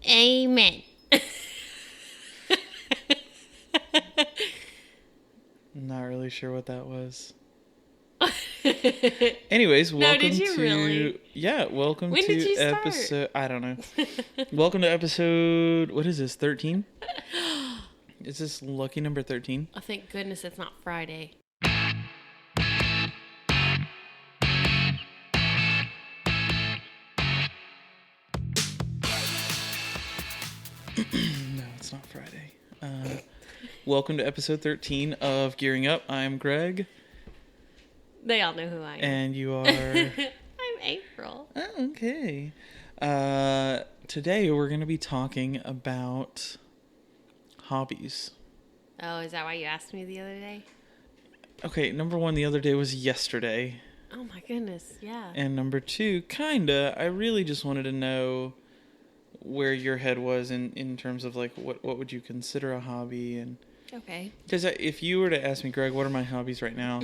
Amen. Not really sure what that was. Anyways, welcome did you to really? welcome When to did you start? episode. I don't know. Welcome to episode. What is this? 13? Is this lucky number 13? Oh, thank goodness it's not Friday. No, it's not Friday. Welcome to episode 13 of Gearing Up. I'm Greg. They all know who I am. And you are. I'm April. Oh, okay. Today we're going to be talking about hobbies. Oh, is that why you asked me the other day? Okay, number one, the other day was yesterday. Oh my goodness, yeah. And number two, kinda, I really just wanted to know where your head was in terms of like what would you consider a hobby. And Okay. because if you were to ask me, Greg, what are my hobbies right now,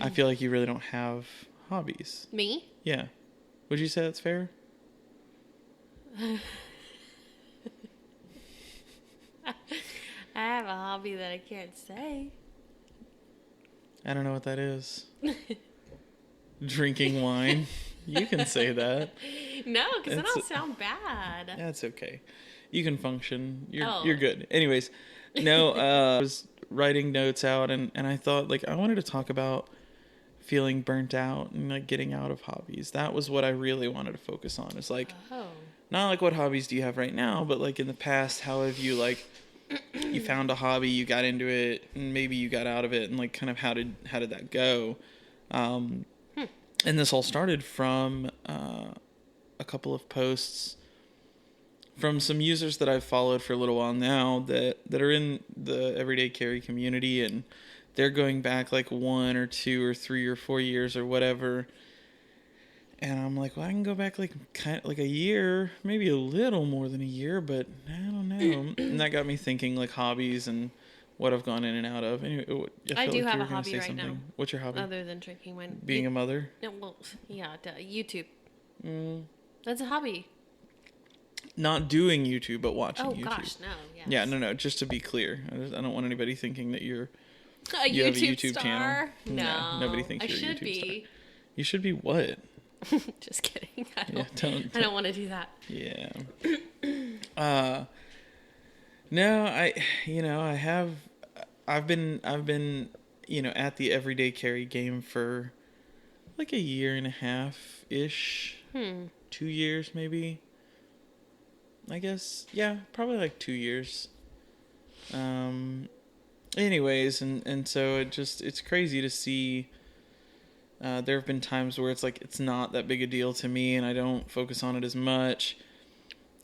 I feel like you really don't have hobbies. Me? Yeah. Would you say that's fair? I have a hobby that I can't say. I don't know what that is. Drinking wine. You can say that. No, because that'll sound bad. That's okay. You can function. Oh. You're good. Anyways, no, I was writing notes out and I thought like I wanted to talk about feeling burnt out and like getting out of hobbies. That was what I really wanted to focus on. It's like not like what hobbies do you have right now, but like in the past, how have you like you found a hobby, you got into it, and maybe you got out of it, and like kind of how did that go? And this all started from a couple of posts from some users that I've followed for a little while now that are in the Everyday Carry community, and they're going back like 1 or 2 or 3 or 4 years or whatever. And I'm like, well, I can go back like kind of like a year, maybe a little more than a year, but I don't know. And that got me thinking like hobbies and what I've gone in and out of. Anyway, I do have a hobby right now. What's your hobby? Other than drinking wine. Being a mother? No, well, yeah, YouTube. That's a hobby. Not doing YouTube, but watching YouTube. Oh gosh, no. Yes. Yeah, no. Just to be clear, I don't want anybody thinking that you have a YouTube star? Channel. No, nobody thinks you're a YouTube star. You should be what? Just kidding. I don't want to do that. Yeah. No, I've been at the Everyday Carry game for like a year and a half ish. 2 years maybe. I guess. Yeah, probably like 2 years. Anyways, and so it's crazy to see. There have been times where it's like it's not that big a deal to me and I don't focus on it as much.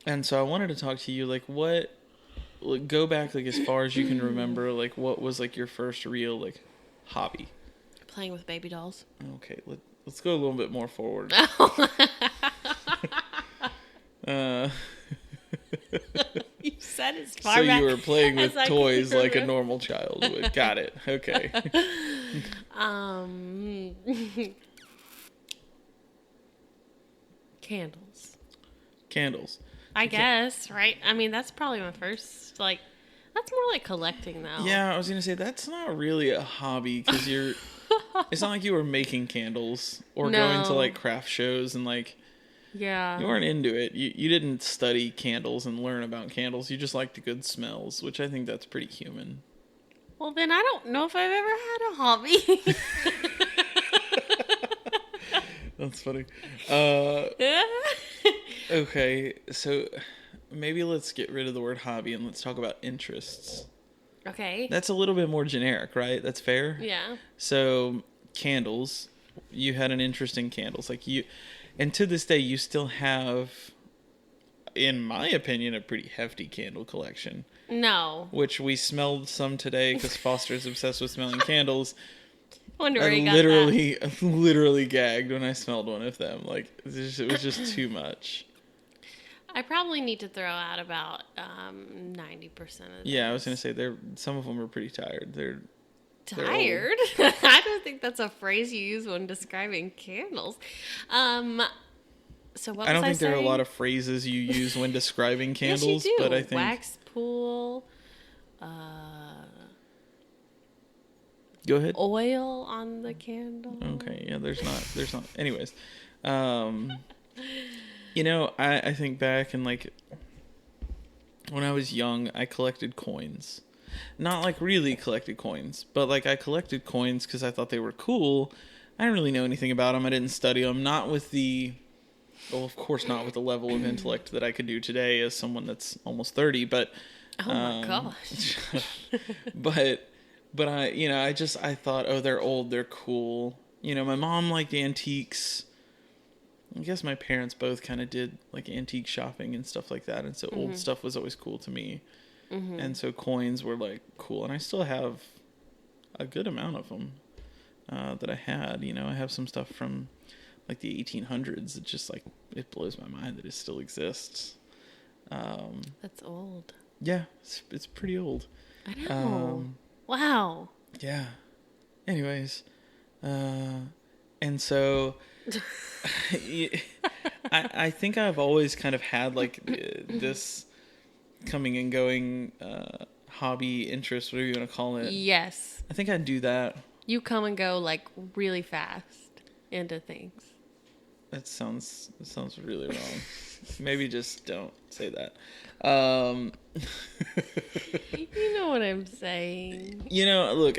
And so I wanted to talk to you like go back like as far as you can remember, like what was like your first real like hobby? Playing with baby dolls. Okay, let's go a little bit more forward. You said as far so back you were playing with toys like a remember. normal child would. Got it. Okay. Candles. I guess, right? I mean, that's probably my first, like, that's more like collecting, though. Yeah, I was going to say, that's not really a hobby, because it's not like you were making candles, or going to, like, craft shows, and, like, yeah, you weren't into it. You didn't study candles and learn about candles. You just liked the good smells, which I think that's pretty human. Well, then I don't know if I've ever had a hobby. That's funny. Okay, so maybe let's get rid of the word hobby and let's talk about interests. Okay. That's a little bit more generic, right? That's fair? Yeah. So, candles. You had an interest in candles. And to this day, you still have, in my opinion, a pretty hefty candle collection. No. Which we smelled some today because Foster's obsessed with smelling candles. Wonder where you got that. I literally gagged when I smelled one of them. Like, it was just too much. I probably need to throw out about 90% of them. Yeah, I was going to say, some of them are pretty tired. They're tired? I don't think that's a phrase you use when describing candles. So what I was don't I think there are a saying? lot of phrases you use when describing Yes, you candles, do. but I think Wax pool, go ahead. oil on the candle. Okay, yeah, there's not. Anyways, um, you know, I think back and like when I was young, I collected coins. Not like really collected coins, but like I collected coins because I thought they were cool. I didn't really know anything about them. I didn't study them. Not with the, well, of course, not with the level of intellect that I could do today as someone that's almost 30. But, Oh my gosh. but I, you know, I thought, oh, they're old, they're cool. You know, my mom liked antiques. I guess my parents both kind of did like antique shopping and stuff like that, and so old stuff was always cool to me. And so coins were like cool, and I still have a good amount of them that I had. You know, I have some stuff from like the 1800s. It just like it blows my mind that it still exists. That's old. Yeah, it's pretty old. I know. Wow. Yeah. Anyways, and so I think I've always kind of had like this coming and going hobby, interest, whatever you want to call it. Yes. I think I'd do that. You come and go like really fast into things. That sounds really wrong. Maybe just don't say that. You know what I'm saying. You know, look,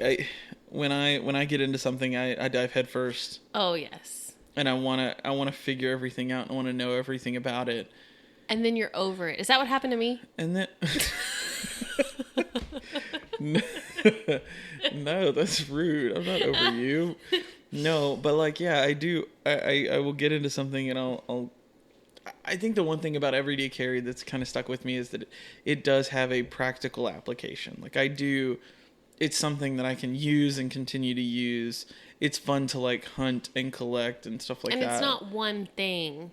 when I get into something, I dive head first. Oh yes. And I wanna figure everything out. I want to know everything about it. And then you're over it. Is that what happened to me? And then no, that's rude. I'm not over you. No, but like, yeah, I do. I will get into something and I think the one thing about everyday carry that's kind of stuck with me is that it does have a practical application. Like it's something that I can use and continue to use. It's fun to like hunt and collect and stuff like that. And it's not one thing.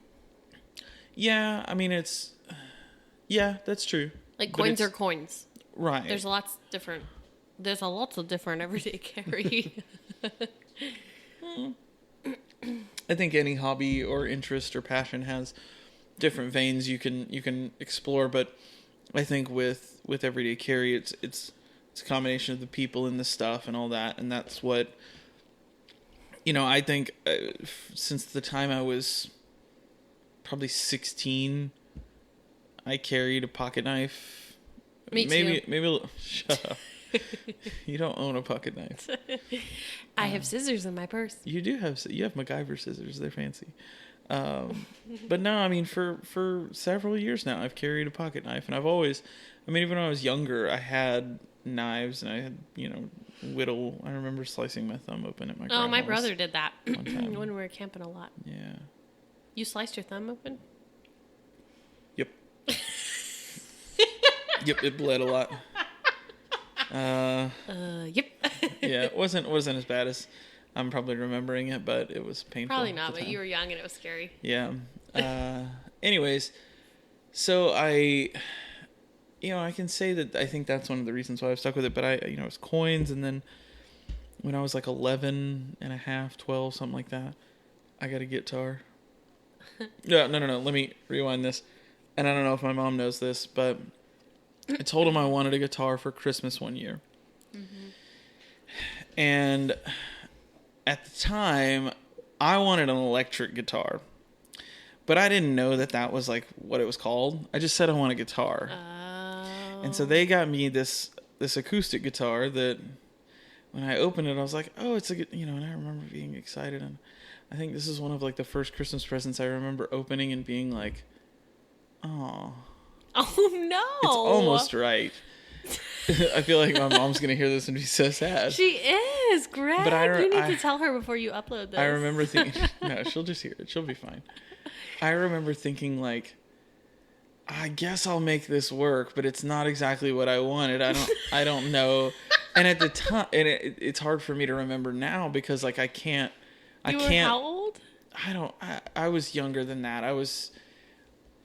Yeah, I mean that's true. Like coins are coins. Right. There's a lots of different everyday carry. I think any hobby or interest or passion has different veins you can explore, but I think with everyday carry it's a combination of the people and the stuff and all that, and that's what, you know, I think since the time I was probably 16, I carried a pocket knife. Me too. Maybe shut up. You don't own a pocket knife. I have scissors in my purse. You have MacGyver scissors. They're fancy. But no, I mean, for several years now, I've carried a pocket knife, and I've always, I mean, even when I was younger, I had knives, and I had, you know, whittle. I remember slicing my thumb open at my grandma's. Oh, my brother did that one time. when we were camping a lot. Yeah. You sliced your thumb open? Yep. Yep, it bled a lot. Yep. Yeah, it wasn't as bad as I'm probably remembering it, but it was painful. Probably not, but you were young and it was scary. Yeah. Anyways, so I can say that I think that's one of the reasons why I've stuck with it, but it was coins, and then when I was like 11 and a half, 12, something like that, I got a guitar. No, let me rewind this. And I don't know if my mom knows this, but I told him I wanted a guitar for Christmas one year. Mm-hmm. And at the time, I wanted an electric guitar. But I didn't know that was like what it was called. I just said I want a guitar. Oh. And so they got me this acoustic guitar that when I opened it, I was like, oh, it's and I remember being excited. And I think this is one of like the first Christmas presents I remember opening and being like, oh. Oh, no. It's almost right. I feel like my mom's going to hear this and be so sad. She is, Greg. But you need to tell her before you upload this. I remember thinking, no, she'll just hear it. She'll be fine. I remember thinking like, I guess I'll make this work, but it's not exactly what I wanted. I don't know. And at the time, and it's hard for me to remember now because like I can't. You were how old? I was younger than that. I was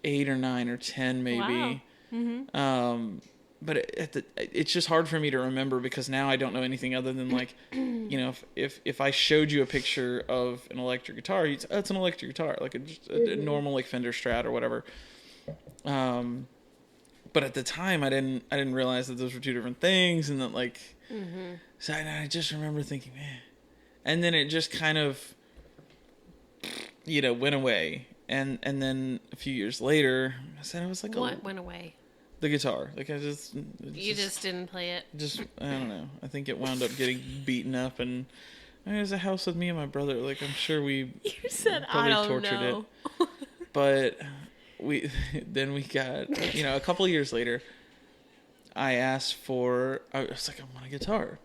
8 or 9 or 10 maybe. Wow. Mm-hmm. but it's just hard for me to remember because now I don't know anything other than like, you know, if I showed you a picture of an electric guitar, you'd say, oh, it's an electric guitar, like a normal like Fender Strat or whatever. But at the time I didn't realize that those were two different things, and that like, so I just remember thinking, man, and then it just kind of, you know, went away, and then a few years later, I said I was like, what went away? The guitar. Like I just didn't play it. Just I don't know. I think it wound up getting beaten up, and it was a house with me and my brother. Like I'm sure we you said probably I don't tortured know. it. But we got, you know, a couple of years later, I asked for, I was like, I want a guitar.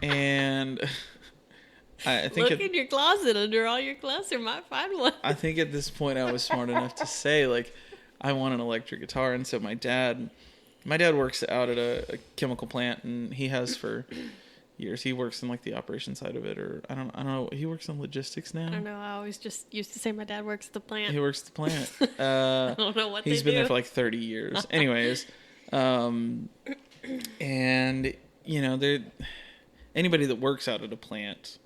And I think look in your closet, under all your clothes, there might find one. I think at this point I was smart enough to say like, I want an electric guitar. And so my dad works out at a chemical plant, and he has for years. He works in like the operation side of it, or I don't know. He works in logistics now. I don't know. I always just used to say my dad works at the plant. He works at the plant. I don't know what he's been there for like 30 years. Anyways, and you know, anybody that works out at a plant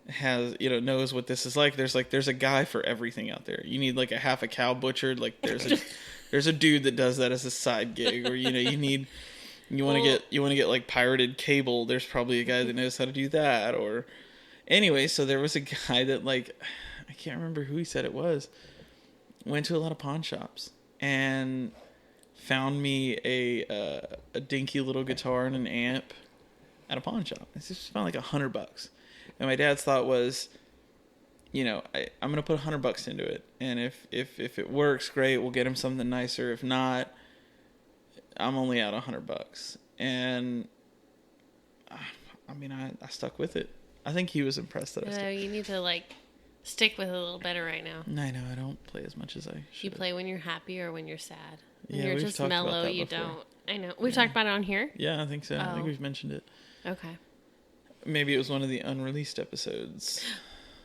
has, you know, knows what this is like. There's a guy for everything out there. You need like a half a cow butchered. Like there's a dude that does that as a side gig, or you know, you want to get like pirated cable. There's probably a guy that knows how to do that. Or anyway, so there was a guy that, like, I can't remember who he said it was, went to a lot of pawn shops and found me a dinky little guitar and an amp at a pawn shop. It's just found like $100. And my dad's thought was, you know, I'm going to put $100 into it. And if it works, great, we'll get him something nicer. If not, I'm only out $100. And I mean, I stuck with it. I think he was impressed that I stuck. You need to like stick with it a little better right now. I know, I don't play as much as I should. You play when you're happy or when you're sad. When yeah, you're we've just talked mellow, about that you before. don't. I know. We've talked about it on here? Yeah, I think so. I think we've mentioned it. Okay. Maybe it was one of the unreleased episodes.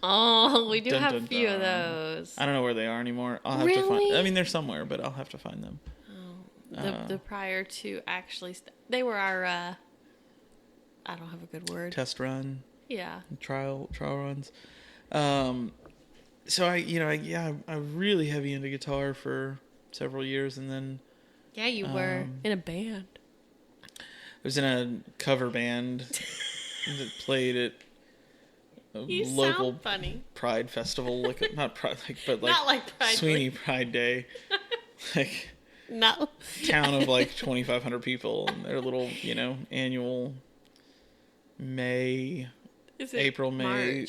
Oh, we do Dun, have dun, a few of dun. those. I don't know where they are anymore. I'll have to find. I mean, they're somewhere, but I'll have to find them. The prior to actually, they were our. I don't have a good word. Test run. Yeah. Trial runs. So I really heavy into guitar for several years, and then. Yeah, you were in a band. I was in a cover band that played at a local Pride festival, like not Pride, but like, not like Pride Sweeney Pride Day, like no town of like 2,500 people, and their little, you know, annual April, May,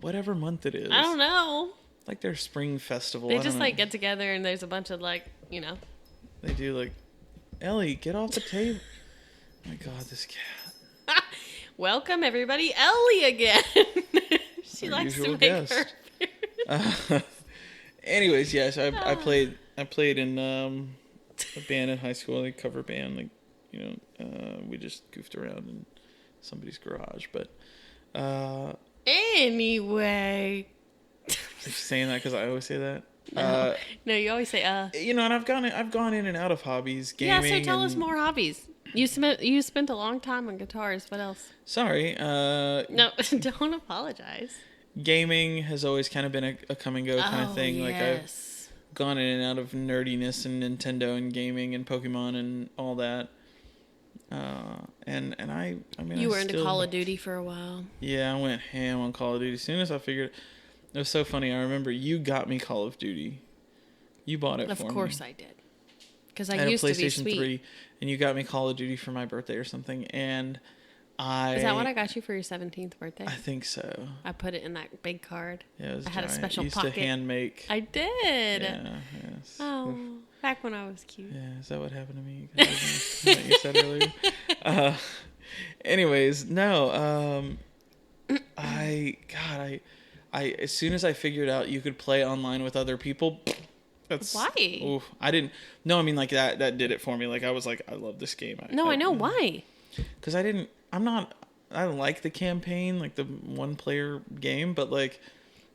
whatever month it is. I don't know. Like their spring festival. They just like get together and there's a bunch of like, you know. They do like, Ellie, get off the table. Oh my God, this cat. Welcome everybody, Ellie again. She Our likes usual to make guest. her. Anyways, yes, I played in a band in high school, like cover band, like, you know, we just goofed around in somebody's garage, but anyway. I'm saying that because I always say that. No, you always say You know, and I've gone in and out of hobbies, gaming. Yeah, so tell us more hobbies. You spent a long time on guitars. What else? Sorry. No, don't apologize. Gaming has always kind of been a come and go kind of thing. Yes. Like I've gone in and out of nerdiness and Nintendo and gaming and Pokemon and all that. And I mean, you were into Call of Duty for a while. Yeah, I went ham on Call of Duty as soon as I figured. It was so funny. I remember you got me Call of Duty. You bought it for me. Of course I did. Because I had used a to be PlayStation sweet. 3, and you got me Call of Duty for my birthday or something. And Is that what I got you for your 17th birthday? I think so. I put it in that big card. Yeah, it was I had a giant. special You used pocket. to hand make. I did. Yeah. Yes. Oh, back when I was cute. Yeah, is that what happened to me? What you said earlier. Anyways, no. I as soon as I figured out you could play online with other people, that's why? Oof, I didn't. No, I mean like that did it for me. Like I was like, I love this game. I know why. Because I don't like the campaign, like the one player game, but like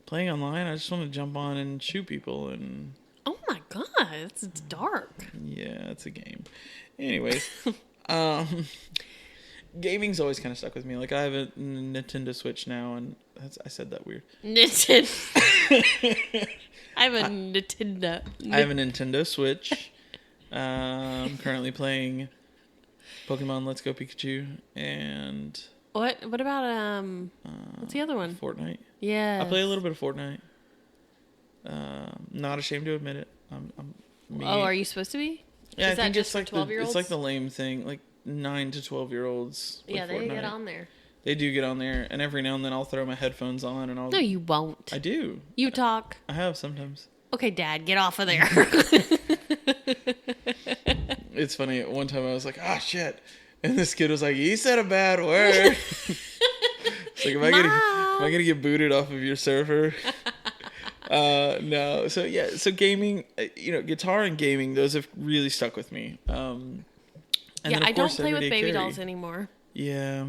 playing online, I just want to jump on and shoot people and. Oh my God, it's dark. Yeah, it's a game. Anyways, gaming's always kind of stuck with me. Like, I have a Nintendo Switch now, and I said that weird. Nintendo. I have a Nintendo. I have a Nintendo Switch. I'm currently playing Pokemon Let's Go Pikachu and What about what's the other one? Fortnite. Yeah. I play a little bit of Fortnite. Not ashamed to admit it. Oh, are you supposed to be? Yeah, Is I think that it's just like for 12-year-olds? it's like the lame thing. Like 9 to 12-year-olds. Yeah, they Fortnite. get on there. They do get on there, and every now and then I'll throw my headphones on and I'll. No, you won't. I do. You talk. I have sometimes. Okay, Dad, get off of there. It's funny. At one time I was like, "Ah, shit," and this kid was like, "You said a bad word." It's like, am I gonna get booted off of your server? No. So yeah. So gaming, guitar and gaming, those have really stuck with me. And yeah, then, of I don't course, play with everyday baby carry. dolls anymore. Yeah.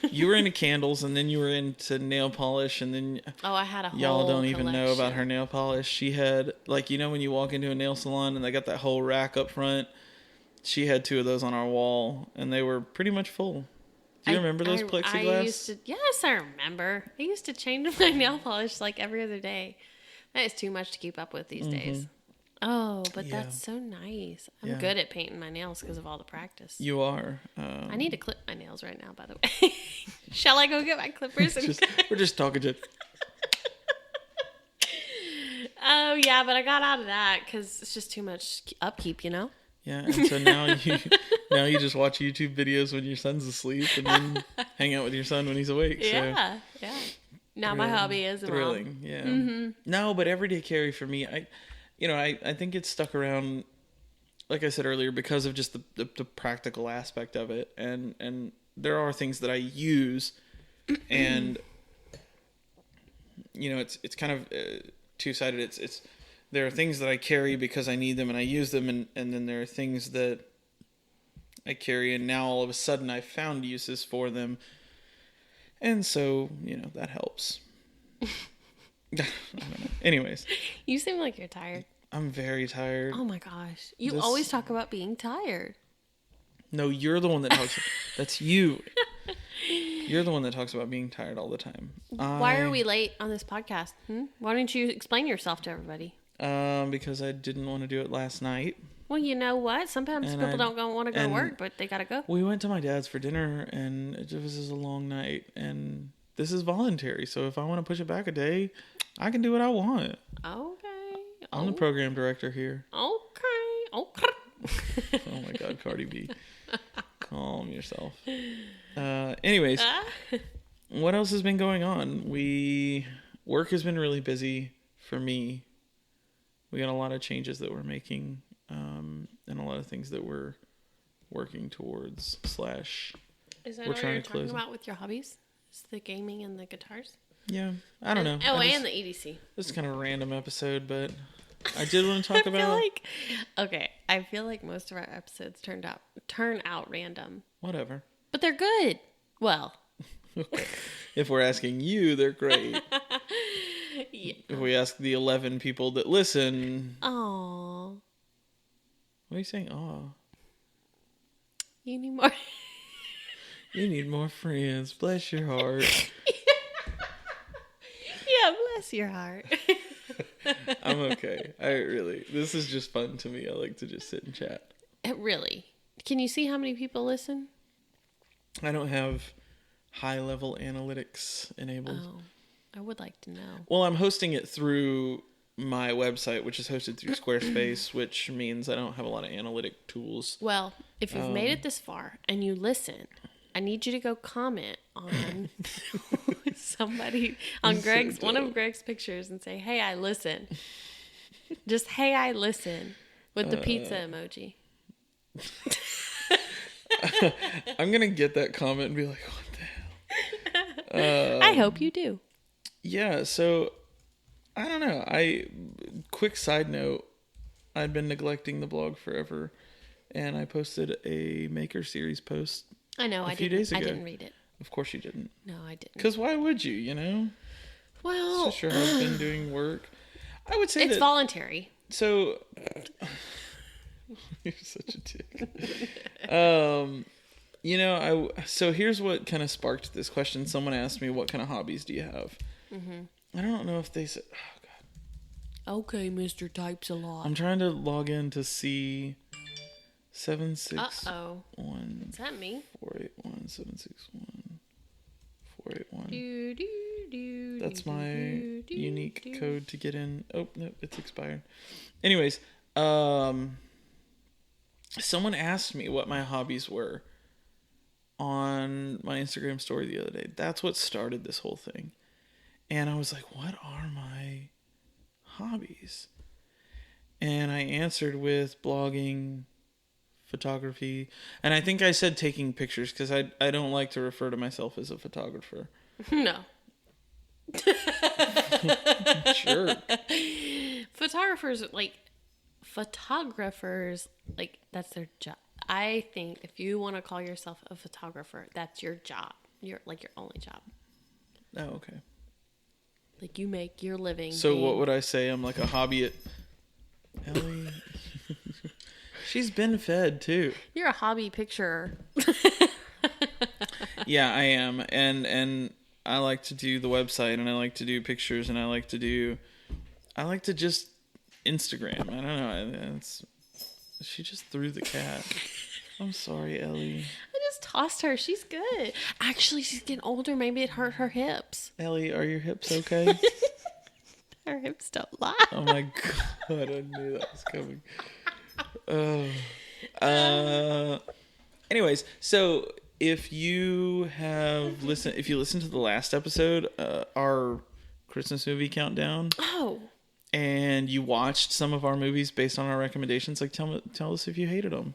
You were into candles, and then you were into nail polish, and then I had a whole y'all don't even know collection. about her nail polish. She had, like, when you walk into a nail salon and they got that whole rack up front, she had 2 of those on our wall, and they were pretty much full. Do you remember those plexiglass? Yes, I remember. I used to change my nail polish like every other day. That is too much to keep up with these days. Oh, but Yeah. that's so nice. I'm Yeah. good at painting my nails because of all the practice. You are. I need to clip my nails right now, by the way. Shall I go get my clippers? We're just talking to. Oh, yeah, but I got out of that because it's just too much upkeep, you know? Yeah, and so now you just watch YouTube videos when your son's asleep, and then hang out with your son when he's awake. Yeah, yeah. Now my hobby is thrilling. Yeah. Mm-hmm. No, but everyday carry for me, I think it's stuck around, like I said earlier, because of just the practical aspect of it, and there are things that I use, and it's kind of two-sided. It's there are things that I carry because I need them and I use them, and then there are things that I carry and now all of a sudden I found uses for them, and so that helps. I don't know. Anyways, you seem like you're tired. I'm very tired. Oh my gosh. You always talk about being tired. No, you're the one that talks. That's you. You're the one that talks about being tired all the time. Why are we late on this podcast? Why don't you explain yourself to everybody? Because I didn't want to do it last night. Well, you know what? Sometimes people don't want to go to work, but they got to go. We went to my dad's for dinner, and it was just a long night, and this is voluntary. So if I want to push it back a day, I can do what I want. Okay. I'm the program director here. Okay. Oh my God, Cardi B. Calm yourself. Anyways, what else has been going on? Work has been really busy for me. We got a lot of changes that we're making, and a lot of things that we're working towards. Is that what you're talking about with your hobbies? Is the gaming and the guitars? Yeah, I don't know. And the EDC. This is kind of a random episode, but I did want to talk about. I feel like most of our episodes turn out random. Whatever. But they're good. Well, okay. If we're asking you, they're great. Yeah. If we ask the 11 people that listen. Aww. What are you saying? Aw. You need more. You need more friends. Bless your heart. Yeah, bless your heart. I'm okay. This is just fun to me. I like to just sit and chat. Really? Can you see how many people listen? I don't have high-level analytics enabled. Oh, I would like to know. Well, I'm hosting it through my website, which is hosted through Squarespace, which means I don't have a lot of analytic tools. Well, if you've made it this far and you listen, I need you to go comment on one of Greg's pictures and say, "Hey, I listen." Just "Hey, I listen" with the pizza emoji. I'm gonna get that comment and be like, "What the hell?" I hope you do. Yeah. So I don't know. Quick side note: I'd been neglecting the blog forever, and I posted a Maker Series post. I know. a few days ago. I didn't read it. Of course you didn't. No, I didn't. Because why would you? Well, it's just your husband doing work. I would say it's voluntary. So you're such a dick. So here's what kind of sparked this question. Someone asked me, what kind of hobbies do you have? Mm-hmm. I don't know if they said, oh God. Okay, Mr. Types a lot. I'm trying to log in to see 761. Is that me? 481 761 481. That's my unique code to get in. Oh, no, it's expired. Anyways, someone asked me what my hobbies were on my Instagram story the other day. That's what started this whole thing. And I was like, what are my hobbies? And I answered with blogging, photography, and I think I said taking pictures because I don't like to refer to myself as a photographer. No. Sure. Photographers, that's their job. I think if you want to call yourself a photographer, that's your job. Your only job. Oh, okay. Like, you make your living. So what would I say? I'm like a hobby at... Ellie... She's been fed, too. You're a hobby picturer. Yeah, I am. And I like to do the website, and I like to do pictures, and I like to just Instagram. I don't know. She just threw the cat. I'm sorry, Ellie. I just tossed her. She's good. Actually, she's getting older. Maybe it hurt her hips. Ellie, are your hips okay? Her hips don't lie. Oh my God, I knew that was coming. Anyways, so if you listened to the last episode, our Christmas movie countdown. Oh. And you watched some of our movies based on our recommendations, like tell us if you hated them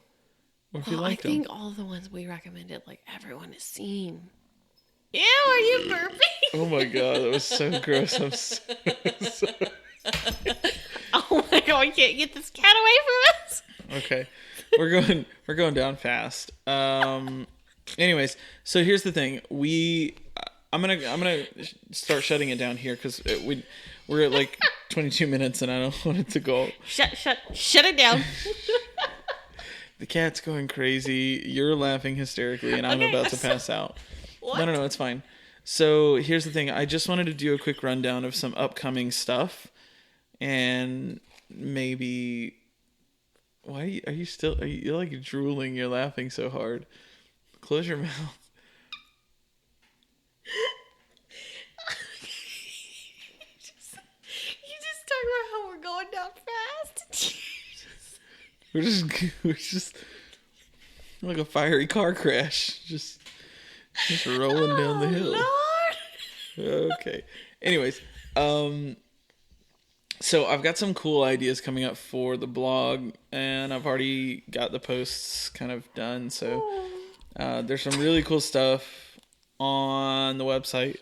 or if you liked them. I think all the ones we recommended, everyone has seen. Ew, are you burping? Oh my God, that was so gross. I'm so sorry. Oh my God, we can't get this cat away from us. Okay, we're going down fast. Anyways, so here's the thing. I'm gonna start shutting it down here because we're at 22 minutes and I don't want it to go. Shut it down. The cat's going crazy. You're laughing hysterically, and I'm about to pass out. What? No, it's fine. So here's the thing. I just wanted to do a quick rundown of some upcoming stuff, and maybe. Why are you're like drooling? You're laughing so hard. Close your mouth. You just talk about how we're going down fast. We're just like a fiery car crash. Just rolling down the hill. Lord. Okay. Anyways, so I've got some cool ideas coming up for the blog, and I've already got the posts kind of done. So there's some really cool stuff on the website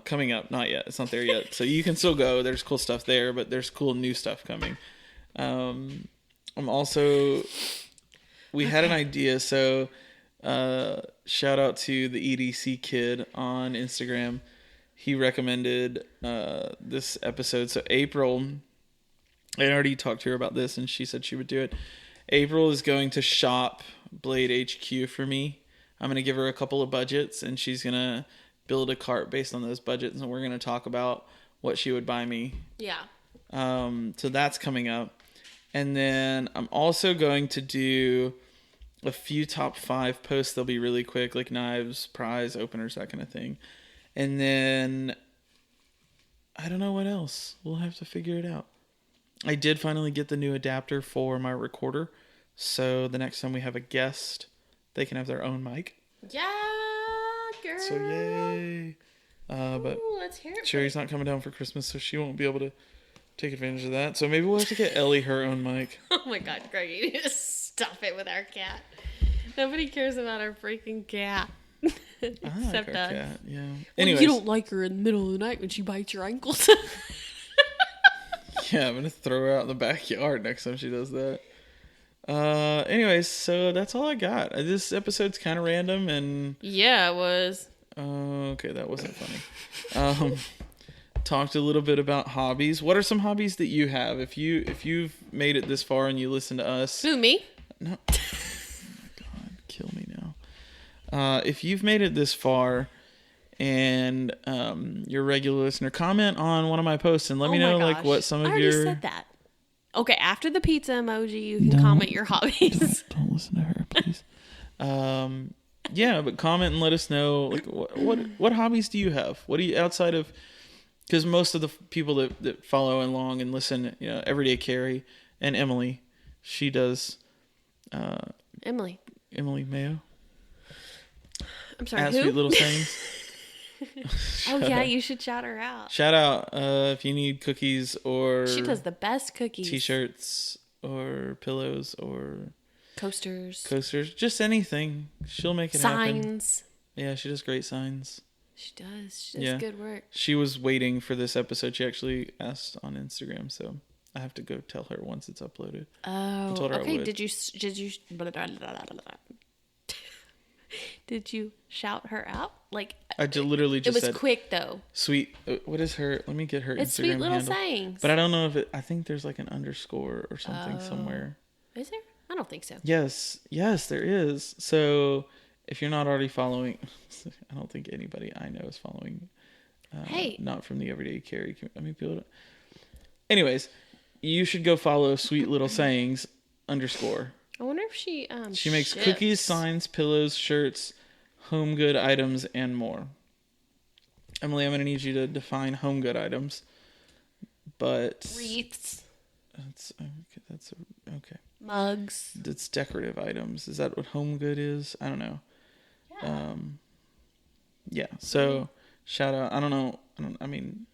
coming up. Not yet. It's not there yet. So you can still go. There's cool stuff there, but there's cool new stuff coming. We had an idea. So shout out to the EDC kid on Instagram. He recommended this episode. So April, I already talked to her about this, and she said she would do it. April is going to shop Blade HQ for me. I'm going to give her a couple of budgets, and she's going to build a cart based on those budgets, and we're going to talk about what she would buy me. Yeah. So that's coming up. And then I'm also going to do a few top 5 posts. They'll be really quick, like knives, prize, openers, that kind of thing. And then I don't know what else. We'll have to figure it out. I did finally get the new adapter for my recorder. So the next time we have a guest, they can have their own mic. Yeah, girl. So yay. But let's hear it. Sherry's not coming down for Christmas, so she won't be able to take advantage of that. So maybe we'll have to get Ellie her own mic. Oh my God, Greg, you need to stop it with our cat. Nobody cares about our freaking cat. Except us. Cat, yeah. Anyways. Well, you don't like her in the middle of the night when she bites your ankles. Yeah, I'm gonna throw her out in the backyard next time she does that. Anyways, so that's all I got. This episode's kind of random and... Yeah, it was. Okay, that wasn't funny. talked a little bit about hobbies. What are some hobbies that you have? If you've made it this far and you listen to us, Who, me? no, oh my God, kill me now. If you've made it this far and you're a regular listener, comment on one of my posts and let me know like what some of I already your. said that. Okay, after the pizza emoji, you can comment your hobbies. Don't listen to her, please. Yeah, but comment and let us know like what hobbies do you have? What do you outside of, because most of the people that follow along and listen, you know, Everyday Carry and Emily, she does. Emily Mayo. I'm sorry, At who? Sweet Little Sayings. Oh yeah, you should shout her out. Shout out if you need cookies or She does the best cookies. T-shirts or pillows or Coasters, just anything. She'll make it happen. signs. Yeah, she does great signs. She does good work. She was waiting for this episode. She actually asked on Instagram, so I have to go tell her once it's uploaded. Oh, I told her okay. I would. Did you did you shout her out? Like I literally just said it was quick though. Sweet. What is her? Let me get her It's Instagram Sweet Little handle. Sayings. But I don't know if it. I think there's like an underscore or something somewhere. Is there? I don't think so. Yes, there is. So if you're not already following, I don't think anybody I know is following. Hey, not from the Everyday Carry. I mean, people. Anyways, you should go follow Sweet Little Sayings _. I wonder if she She makes ships. cookies, signs, pillows, shirts, home good items, and more. Emily, I'm going to need you to define home good items. But wreaths, that's okay. mugs. It's decorative items. Is that what home good is? I don't know. Yeah. Yeah. So shout out. I don't know. I mean,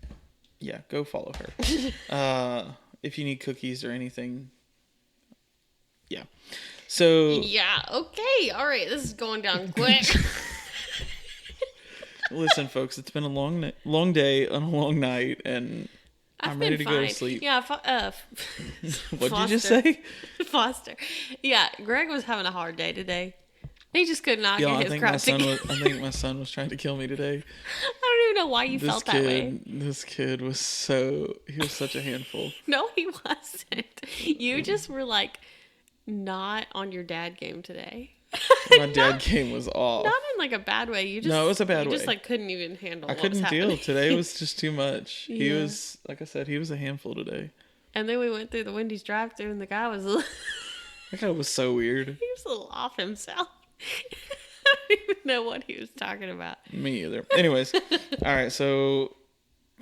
yeah. Go follow her. If you need cookies or anything. Yeah. So. Yeah. Okay. All right. This is going down quick. Listen, folks. It's been a long day and a long night, and I'm ready to go to sleep. Yeah. What'd you just say? Foster. Yeah. Greg was having a hard day today. He just could not get his crap together. I think my son was trying to kill me today. I don't even know why you felt that way. This kid was such a handful. No, he wasn't. You just were like not on your dad game today. My dad game was off. Not in like a bad way. You just No, it was a bad way. You just like couldn't even handle. I what couldn't was deal. happening. Today was just too much. Yeah. He was, like I said, he was a handful today. And then we went through the Wendy's drive-thru, and the guy was That guy was so weird. he was a little off himself. I don't even know what he was talking about. Me either. Anyways, all right. So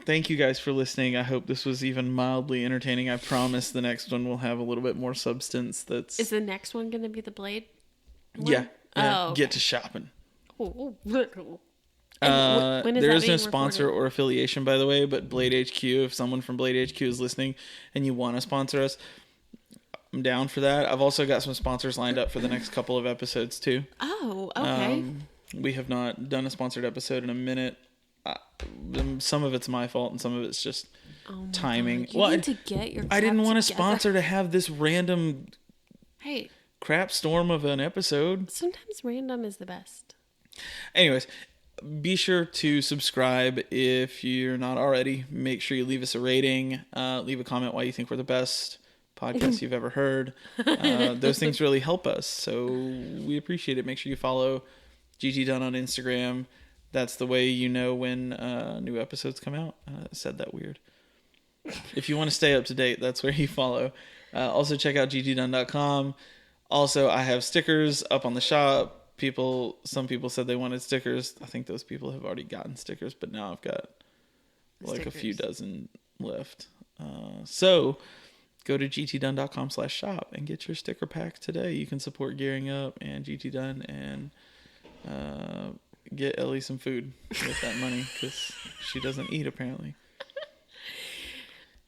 thank you guys for listening. I hope this was even mildly entertaining. I promise the next one will have a little bit more substance. Is the next one going to be the Blade one? Yeah. Oh, okay. Get to shopping. When is There that is no being sponsor recorded? or affiliation, by the way, but Blade HQ, if someone from Blade HQ is listening and you want to sponsor us, I'm down for that. I've also got some sponsors lined up for the next couple of episodes too. Oh, okay. We have not done a sponsored episode in a minute. Some of it's my fault and some of it's just timing. God. You need to get your I didn't want a crap sponsor to have this random Hey, crap storm of an episode. sometimes random is the best. Anyways, be sure to subscribe if you're not already. Make sure you leave us a rating. Leave a comment why you think we're the best podcast you've ever heard. Those things really help us, so we appreciate it. Make sure you follow GG Dunn on Instagram. That's the way you know when new episodes come out. I said that weird. If you want to stay up to date, that's where you follow. Also check out ggdunn.com. Also, I have stickers up on the shop. Some people said they wanted stickers. I think those people have already gotten stickers, but now I've got like a few dozen left. So go to gtdunn.com/shop and get your sticker pack today. You can support Gearing Up and GT Dunn and get Ellie some food with that money because she doesn't eat apparently.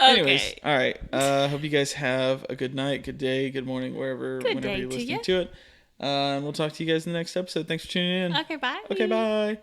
Okay. Anyways, all right. Hope you guys have a good night, good day, good morning, whenever you're listening to it. And we'll talk to you guys in the next episode. Thanks for tuning in. Okay, bye. Okay, bye.